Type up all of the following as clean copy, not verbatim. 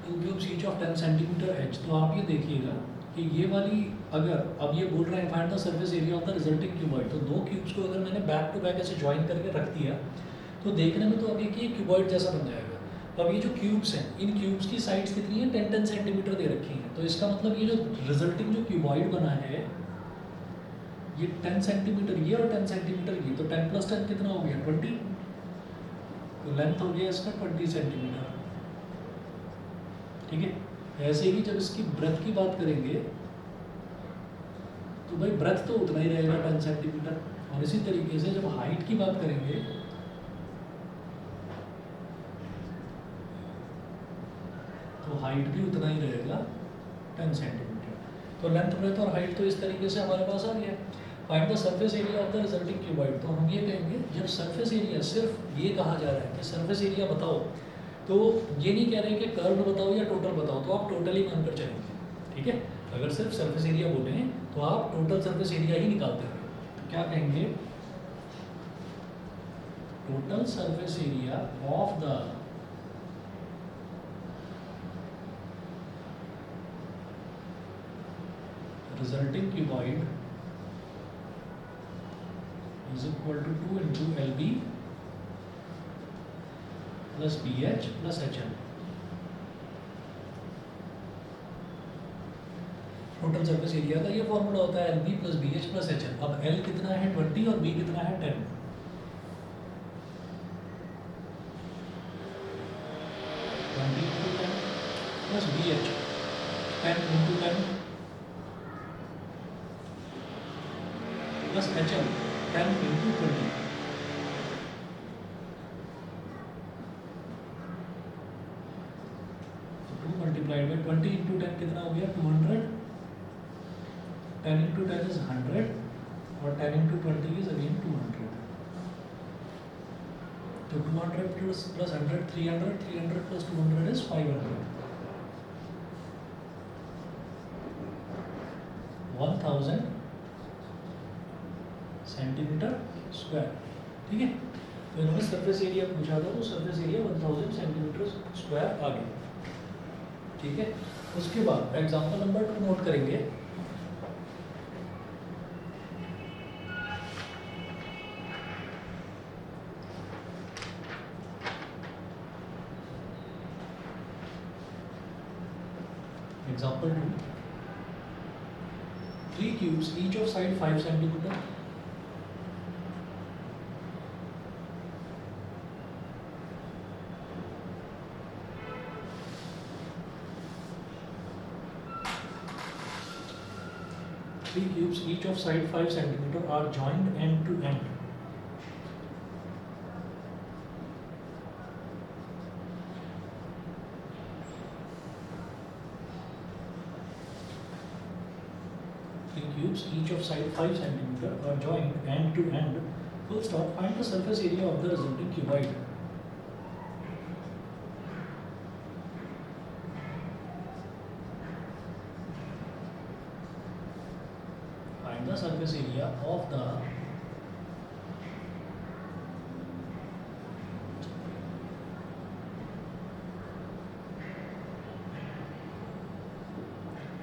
To cubes each of 10 centimetre H. तो आप ये देखिएगा कि ये वाली, अगर अब ये बोल रहे हैं find the surface area of the resulting cuboid, तो दो क्यूब्स को अगर मैंने बैक टू बैक ऐसे ज्वाइन करके रख दिया तो देखने में तो अब ये क्यूबॉइड जैसा बन जाएगा। अब ये जो क्यूब्स हैं, इन क्यूब्स की साइड्स कितनी है, 10-10 सेंटीमीटर दे रखी हैं। तो इसका मतलब ये जो रिजल्टिंग जो क्यूबॉइड बना है ये 10 सेंटीमीटर ये और 10 सेंटीमीटर ये, तो 10 + 10 कितना हो गया 20। तो लेंथ हो गया इसका 20 सेंटीमीटर। ठीक है। ऐसे ही जब इसकी ब्रेथ की बात करेंगे तो भाई ब्रेथ तो उतना ही रहेगा 10 सेंटीमीटर। और इसी तरीके से जब हाइट की बात करेंगे तो हाइट भी उतना ही रहेगा 10 सेंटीमीटर। तो लेंथ ब्रेथ और हाइट तो इस तरीके से हमारे पास आ गया। Find the surface area of the resulting cuboid. तो हम ये कहेंगे जब सरफेस एरिया, सिर्फ ये कहा जा रहा है कि सरफेस एरिया बताओ, तो ये नहीं कह रहे कि कर्व बताओ या टोटल बताओ, तो आप टोटल ही मानकर चलेंगे। ठीक है। अगर सिर्फ सरफेस एरिया बोले तो आप टोटल सरफेस एरिया ही निकालते हैं। तो क्या कहेंगे, total surface area of the resulting cuboid is equal to 2 into LB plus BH plus HL। Total surface area का ये फॉर्मूला होता है LB plus BH plus HL। अब L कितना है 20 और B कितना है 10। 20 into 10 plus BH 10 into 10 plus HL 10 into 20। तो 2 multiplied by 20 into 10 कितना हो गया 200। 10 into 10 is 100 और 10 into 20 is again 200। तो 200 plus 100 300, 300 plus 200 is 500। 1000 centimetre square. ठीक है। तो इन्होंने सरफेस एरिया पूछा था, तो सरफेस एरिया 1000 सेंटीमीटर स्क्वायर आ गया। ठीक है। उसके बाद एग्जांपल नंबर 2 नोट करेंगे। Example 2, 3 cubes each of side 5 centimeter। Three cubes each of side 5 centimeter are joined end to end। Three cubes each of side 5 centimeter are joined end to end। Full stop। Find the surface area of the resulting cuboid। Find the surface area of the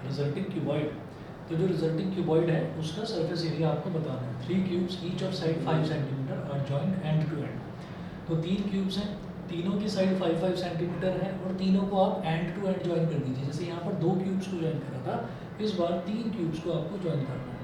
resulting cuboid. तो जो resulting cuboid है उसका surface area आपको बताना है। 3 cubes each of side 5 centimetre और joint end to and. तो 3 cubes हैं, तीनों की साइड 5-5 सेंटीमीटर है और तीनों को आप एंड टू एंड ज्वाइन कर दीजिए। जैसे यहाँ पर 2 क्यूब्स को ज्वाइन करा था, इस बार 3 क्यूब्स को आपको ज्वाइन करना है।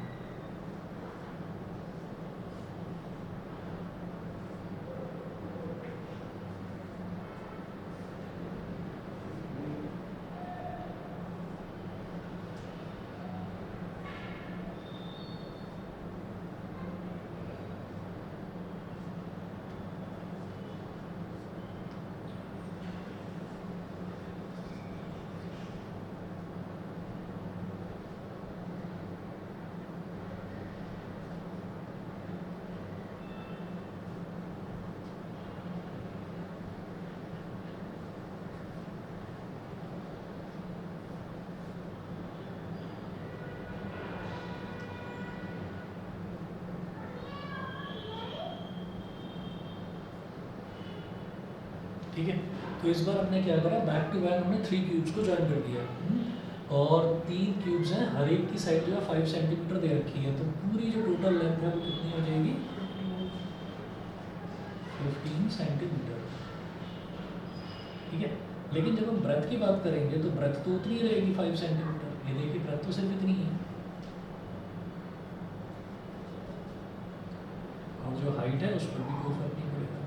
ठीक है। तो इस बार हमने क्या करा, बैक टू बैक हमने 3 क्यूब्स को ज्वाइन कर दिया। और 3 क्यूब्स हैं, हर एक की साइड जो है 5 सेंटीमीटर दे रखी है, तो पूरी जो टोटल लेंथ है वो कितनी हो जाएगी, 15 सेंटीमीटर। ठीक है। लेकिन जब हम ब्रेथ की बात करेंगे तो ब्रेथ तो उतनी ही रहेगी 5 सेंटीमीटर। ये देखिए ब्रेथ तो सिर्फ इतनी ही है, और जो हाइट है उस पर भी कोई फर्क नहीं पड़ेगा।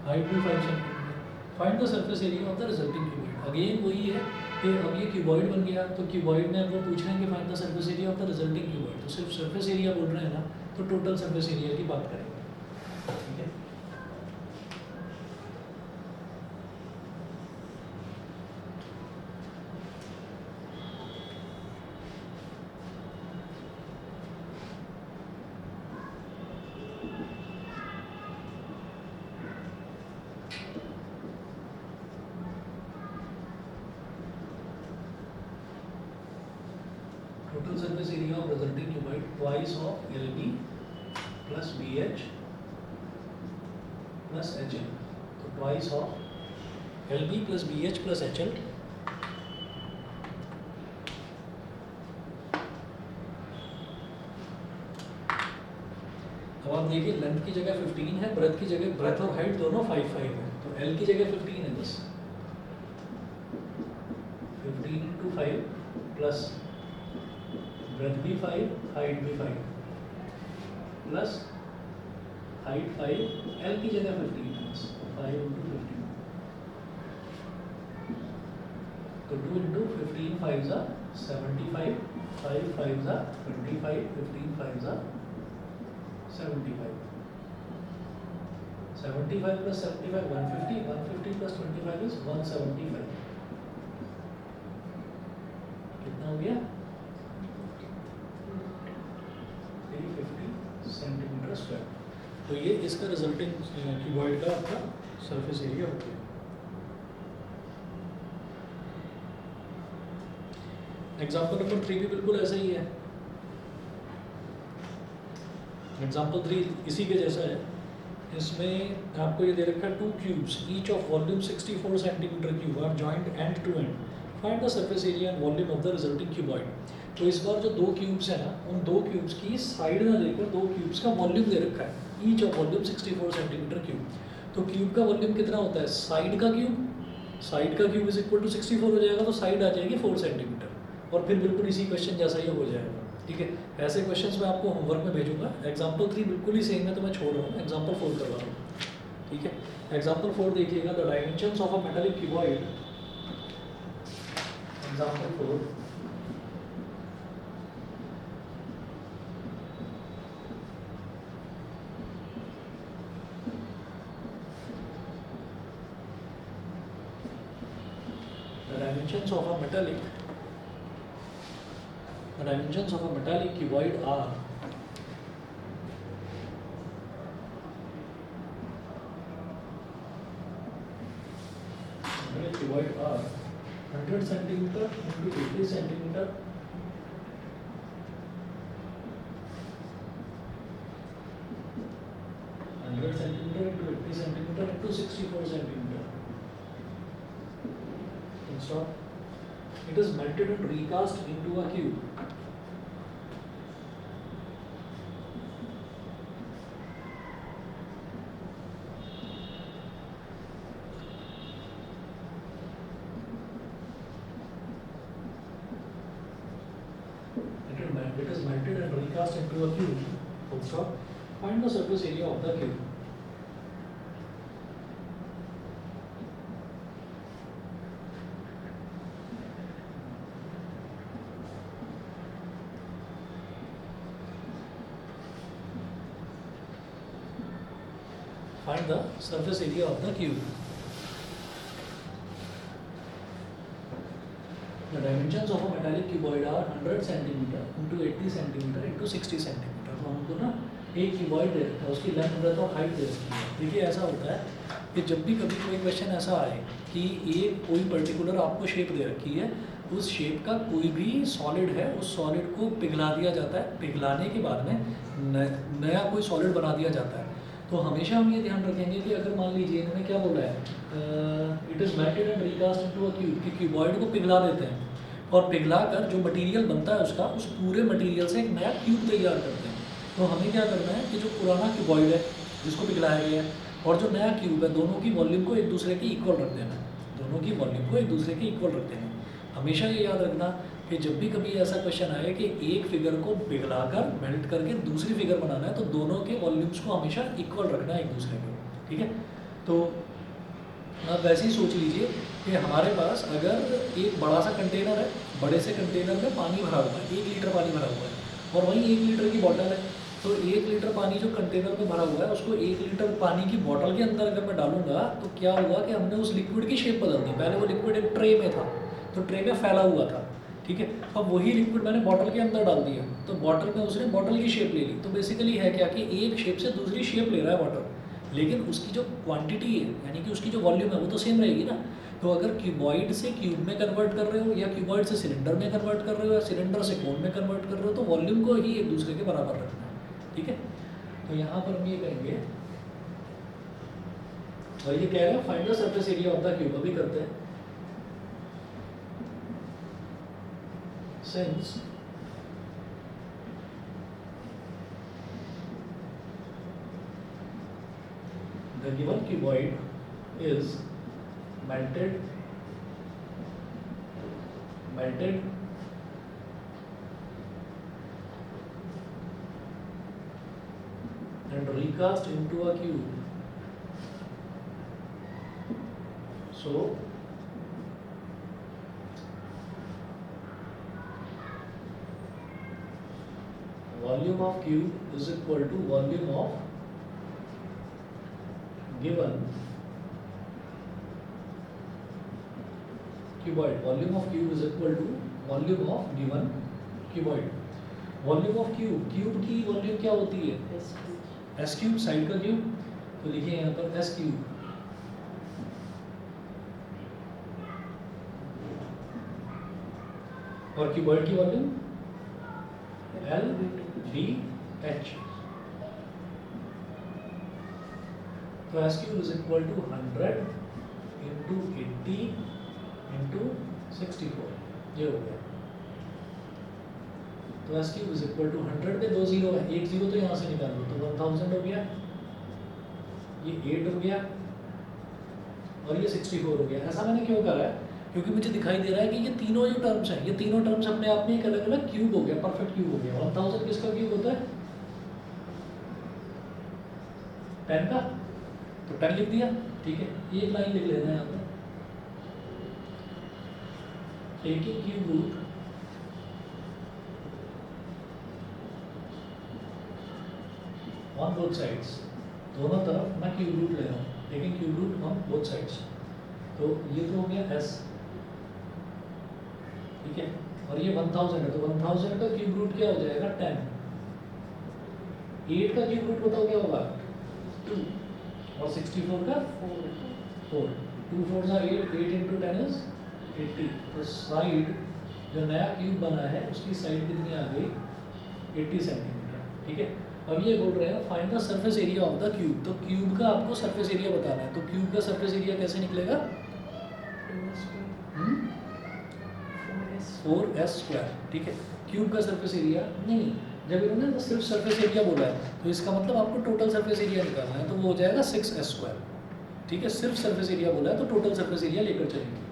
हाइट भी 5 centimetre. Find the surface area of the resulting cuboid. Again वही है कि अब ये क्यूबॉइड बन गया, तो क्यूबॉइड में अगर पूछ रहे हैं कि find the surface area of the resulting cuboid, तो सिर्फ सरफेस एरिया बोल रहे हैं ना, तो टोटल सरफेस एरिया की बात करेंगे। ठीक है। Total surface area of resulting cuboid twice of LB plus BH plus HL. So twice of LB plus BH plus HL. अब आप देखिए लेंथ की जगह 15 है, ब्रेथ की जगह, ब्रेथ और हाइट दोनों 5 है, तो L की जगह 15 है बस, 15 into 5 प्लस ब्रेथ भी 5, हाइट भी 5, प्लस हाइट 5, L की जगह 15 है बस, 5 into 15, तो 2 into 15 5 are 75, 5 5 are 25, 15 5 are 75, 75 plus 75 150, 150 plus 25 is 175, कितना हो गया, 350 सेंटीमीटर स्क्वायर। तो ये इसका रिजल्टिंग क्यूबॉइड का आपका सरफेस एरिया हो गया। एग्जाम्पल नंबर 3 भी बिल्कुल ऐसा ही है। एग्जाम्पल 3 इसी के जैसा है। इसमें आपको ये दे रखा है 2 cubes each of volume 64 centimetre cube are joint end to end, find the surface area and volume of the resulting cuboid. तो इस बार जो 2 क्यूब्स हैं ना, उन 2 क्यूब्स की साइड ना देकर 2 क्यूब्स का वॉल्यूम दे रखा है, each of volume 64 centimetre cube. तो क्यूब का वॉल्यूम कितना होता है, साइड का क्यूब इज इक्वल टू 64 हो जाएगा, तो साइड आ जाएगी 4 सेंटीमीटर, और फिर बिल्कुल इसी क्वेश्चन जैसा ही हो जाएगा। ठीक है। ऐसे क्वेश्चंस मैं आपको होमवर्क में भेजूंगा। एग्जाम्पल 3 बिल्कुल ही सेम है तो मैं छोड़ रहा हूँ, एग्जाम्पल 4 करवा रहा हूँ। ठीक है। एग्जाम्पल 4 देखिएगा, the dimensions of a metallic cuboid. Example 4, the dimensions of a metallic cuboid are cuboid are 100 centimeter into 80 centimeter, 100 centimeter into 80 centimeter into 64 centimeter. Stop. It is melted and recast into a cube. It is melted and recast into a cube. Full stop. Find the surface area of the cube. Find the surface area of the cube. The dimensions of a metallic cuboid are 100 centimeter into 80 centimeter into 60 centimeter. तो हमको ना एक cuboid दे रखा है, उसकी length breadth और height दे रखी है। देखिए ऐसा होता है कि जब भी कभी कोई क्वेश्चन ऐसा आए कि ये कोई पर्टिकुलर आपको शेप दे रखी है उस शेप का कोई भी सॉलिड है, उस सॉलिड को पिघला दिया जाता है, पिघलाने के बाद में नया कोई सॉलिड बना दिया जाता है। तो हमेशा हम ये ध्यान रखेंगे कि अगर मान लीजिए इन्होंने क्या बोला है, it is melted and recast into a cube, कि क्यूबॉइड को पिघला देते हैं और पिघला कर जो मटेरियल बनता है उसका, उस पूरे मटेरियल से एक नया क्यूब तैयार करते हैं। तो हमें क्या करना है कि जो पुराना क्यूबॉइड है जिसको पिघलाया गया है और जो नया क्यूब है, दोनों की वॉल्यूम को एक दूसरे के इक्वल रख देना है, दोनों की वॉल्यूम को एक दूसरे के इक्वल रख देना है। हमेशा ये याद रखना कि जब भी कभी ऐसा क्वेश्चन आए कि एक फिगर को पिघलाकर मेल्ट करके दूसरी फिगर बनाना है, तो दोनों के वॉल्यूम्स को हमेशा इक्वल रखना है एक दूसरे को, ठीक है। तो आप वैसे ही सोच लीजिए कि हमारे पास अगर एक बड़ा सा कंटेनर है, बड़े से कंटेनर में पानी भरा हुआ है, 1 लीटर पानी भरा हुआ है, और वहीं 1 लीटर की बॉटल है। तो 1 लीटर पानी जो कंटेनर में भरा हुआ है, उसको 1 लीटर पानी की बॉटल के अंदर अगर मैं डालूंगा, तो क्या होगा कि हमने उस लिक्विड की शेप बदल दी। पहले वो लिक्विड एक ट्रे में था, तो ट्रे में फैला हुआ था, ठीक है। अब वही लिक्विड मैंने बॉटल के अंदर डाल दिया, तो बॉटल में उसने बॉटल की शेप ले ली। तो बेसिकली है क्या कि एक शेप से दूसरी शेप ले रहा है बॉटल, लेकिन उसकी जो क्वांटिटी है, यानी कि उसकी जो वॉल्यूम है, वो तो सेम रहेगी ना। तो अगर क्यूबॉइड से क्यूब में कन्वर्ट कर रहे हो, या क्यूबॉइड से सिलेंडर में कन्वर्ट कर रहे हो, या सिलेंडर से कोन में कन्वर्ट कर रहे हो, तो वॉल्यूम को ही एक दूसरे के बराबर रखना है, ठीक है। तो यहाँ पर हम ये करेंगे, और ये कह रहे हैं find the surface area of the cube. अभी करते हैं। Since the given cuboid is melted and recast into a cube, so volume of cube is equal to volume of given cuboid. Volume of cube is equal to volume of given cuboid. Volume of cube, cube की वॉल्यूम क्या होती है? S cube, side का cube. तो लिखिए यहाँ पर एस क्यूब, और क्यूबॉइड की वॉल्यूम एल डी एच। तो S cube is equal to 100 into 80 into 64, ये हो गया। तो S cube is equal to 100 पे 2 जीरो है, एक जीरो तो यहाँ से निकाल दो, तो 1000 हो गया, ये 8 हो गया, और ये 64 हो गया। ऐसा मैंने क्यों करा है? क्योंकि मुझे दिखाई दे रहा है कि ये तीनों जो टर्म्स हैं, ये तीनों टर्म्स अपने आप में एक अलग अलग क्यूब हो गया, परफेक्ट क्यूब हो गया। 1000 किसका क्यूब होता है? 10 का, तो 10 लिख दिया, ठीक है। एक लाइन लिख लेना है यहाँ पर, taking cube root on both sides, दोनों तरफ मैं क्यूब रूट ले रहा हूँ, taking cube root on both sides. तो ये तो हो गया एस, ठीक है। और ये 1000 है, तो 1000 का क्यूब रूट क्या हो जाएगा? 10। 8 का क्यूब रूट बताओ क्या होगा? 2, और 64 का 4। 2 4 जा 8, 8 इंटू 10 इज 80। तो साइड जो नया क्यूब बना है उसकी साइड कितनी आ गई? 80 सेंटीमीटर, ठीक है। अब ये बोल रहे हैं find the surface area of the cube. तो क्यूब का आपको सरफेस एरिया बताना है। तो क्यूब का सरफेस एरिया कैसे निकलेगा? 4s स्क्वायर, ठीक है। क्यूब का सरफेस एरिया नहीं, जब इन्होंने सिर्फ सरफेस एरिया बोला है तो इसका मतलब आपको टोटल सरफेस एरिया निकालना है, तो वो हो जाएगा 6s स्क्वायर, ठीक है। सिर्फ सरफेस एरिया बोला है तो टोटल सरफेस एरिया लेकर चलेंगे।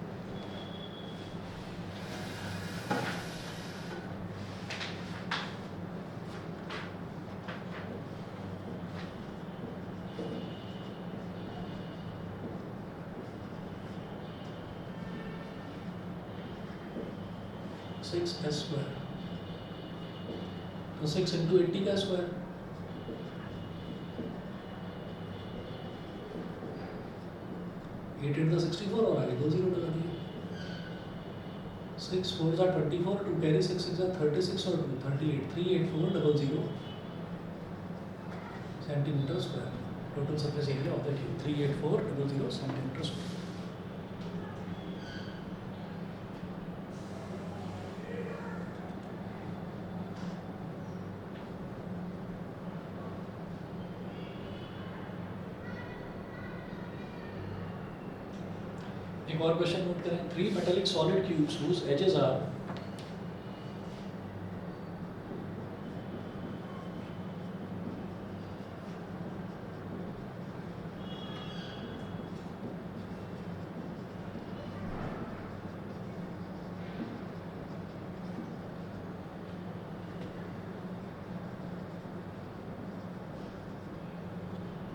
सिक्स एस स्क्वायर, तो 6 इंटू 80 का स्क्वायर, एट इंटू 64, और आगे 2 जीरो लगा दिए। 6 4 जा 24, 2 कैरी 6 6 जा 36, और 2 38, 38400 centimetre square. Total surface area of the cube 38400 centimetre square. एक और क्वेश्चन नोट करें, 3 metallic solid cubes whose edges are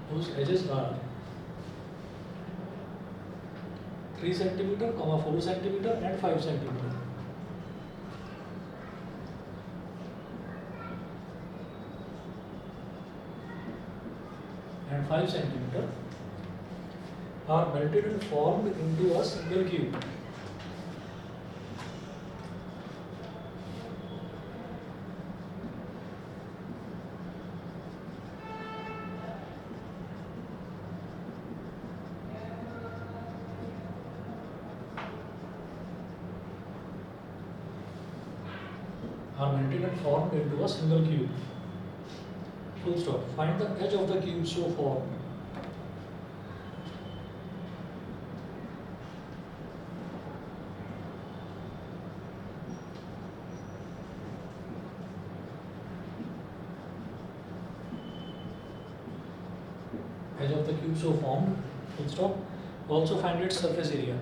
whose edges are 3 centimeter, 4 centimeter and 5 centimeter. And 5 centimeter are melted and formed into a single cube. Are melted and formed into a single cube. Full stop. Find the edge of the cube so formed. Edge of the cube so formed. Full stop. Also find its surface area.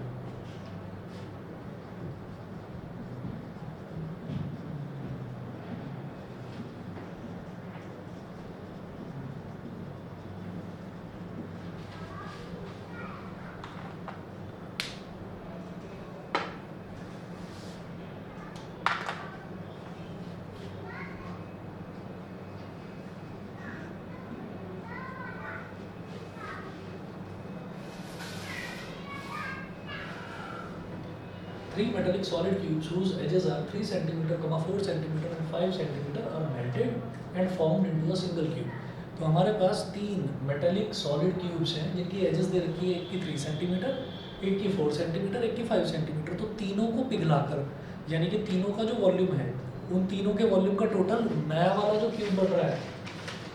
Three metallic solid cubes whose edges are 3 centimeter, 4 centimeter and 5 centimeter are melted and formed into a single cube. तो हमारे पास 3 metallic solid cubes हैं जिनकी edges दे रखी है, एक की 3 centimetre, एक की 4 सेंटीमीटर, एक की 5 सेंटीमीटर। तो तीनों को पिघलाकर, यानी कि तीनों का जो वॉल्यूम है, उन तीनों के वॉल्यूम का टोटल नया वाला जो क्यूब बन रहा है,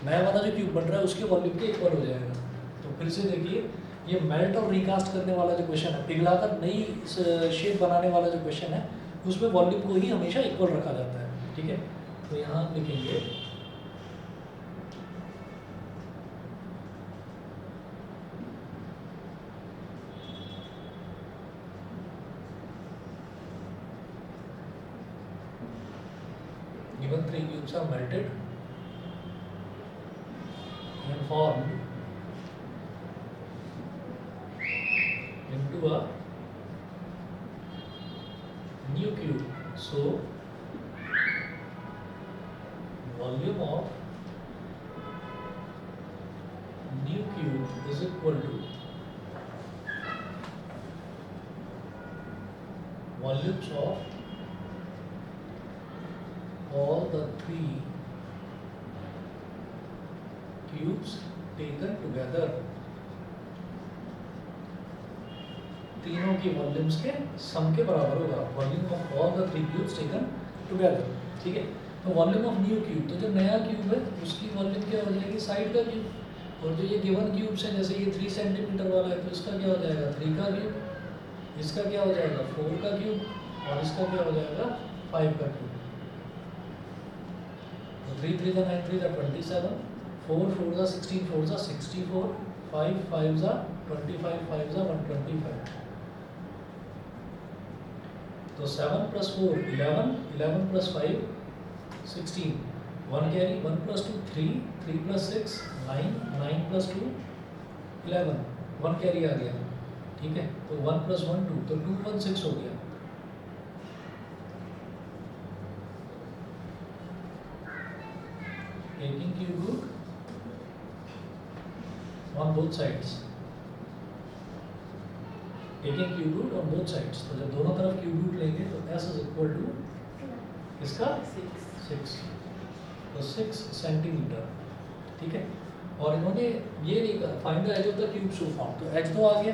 नया वाला जो क्यूब बन रहा है उसके वॉल्यूम के इक्वल हो जाएगा। तो फिर से देखिए, ये मेल्ट और रिकास्ट करने वाला जो क्वेश्चन है, पिघलाकर नई शेप बनाने वाला जो क्वेश्चन है, उसमें वॉल्यूम को ही हमेशा इक्वल रखा जाता है। ठीक है, तो यहाँ हम लिखेंगे given 3 cubes are melted and formed into a new cube. So volume of new cube is equal to volumes of all the 3 cubes taken together. तीनों की वॉल्यूम्स के सम के बराबर होगा, volume of all the 3 cubes taken together. ठीक है, तो volume of new cube, तो जो नया क्यूब है उसकी वॉल्यूम क्या हो जाएगी, साइड का क्यूब। और जो ये गिवन क्यूब्स हैं, जैसे ये 3 सेंटीमीटर वाला है, तो इसका क्या हो जाएगा 3 का क्यूब, इसका क्या हो जाएगा 4 का क्यूब, और इसका क्या हो जाएगा 5 का क्यूब। तो 3 3 9 3 27, 4 4 16 4 64, 5 5 25, 5 125। तो 7 + 4 11, 11 + 5 16, 1 कैरी, 1 + 2 3, 3 + 6 9, 9 + 2 11, 1 कैरी आ गया। ठीक है, तो 1 + 1 2, तो 2 1 6 हो गया। Taking cube root on both sides, taking cube root on both sides, तो जब दोनों तरफ क्यूब रूट लेंगे तो s इज इक्वल टू इसका 6, तो 6 सेंटीमीटर। ठीक है, और इन्होंने ये नहीं कहा find the edge of the cube so form, तो एज तो आ गया,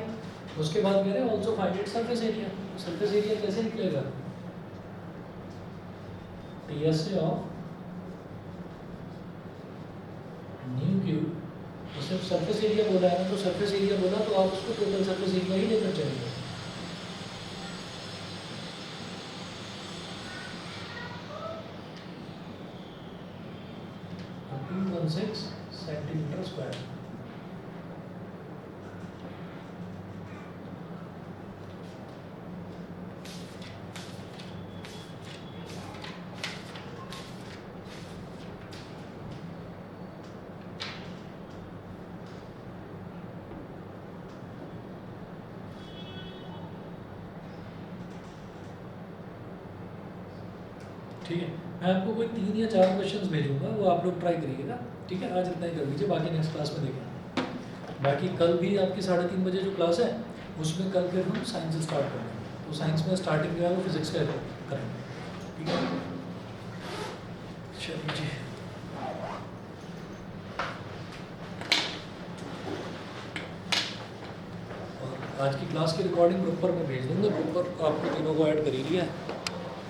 उसके बाद कह रहे हैं also find it surface area. Surface area कैसे निकलेगा, टीएसए ऑफ न्यू क्यूब, तो सिर्फ सरफेस एरिया बोला है ना, तो सरफेस एरिया बोला तो आप उसको टोटल सरफेस एरिया ही लेकर चलेंगे। 6 सेंटीमीटर स्क्वायर। ठीक है, मैं आपको कोई 3 या 4 क्वेश्चंस भेजूंगा, वो आप लोग ट्राई करिएगा। ठीक है, आज इतना ही कर लीजिए, बाकी नेक्स्ट क्लास में देखेंगे। बाकी कल भी आपकी 3:30 बजे जो क्लास है उसमें कल फिर हम साइंस से स्टार्ट करेंगे, तो साइंस में स्टार्टिंग जो है वो फिजिक्स का करेंगे। ठीक है, चलिए जी। और आज की क्लास की रिकॉर्डिंग ग्रुप पर मैं भेज दूंगा, ग्रुप पर आपको तीनों को ऐड कर ही लिया है।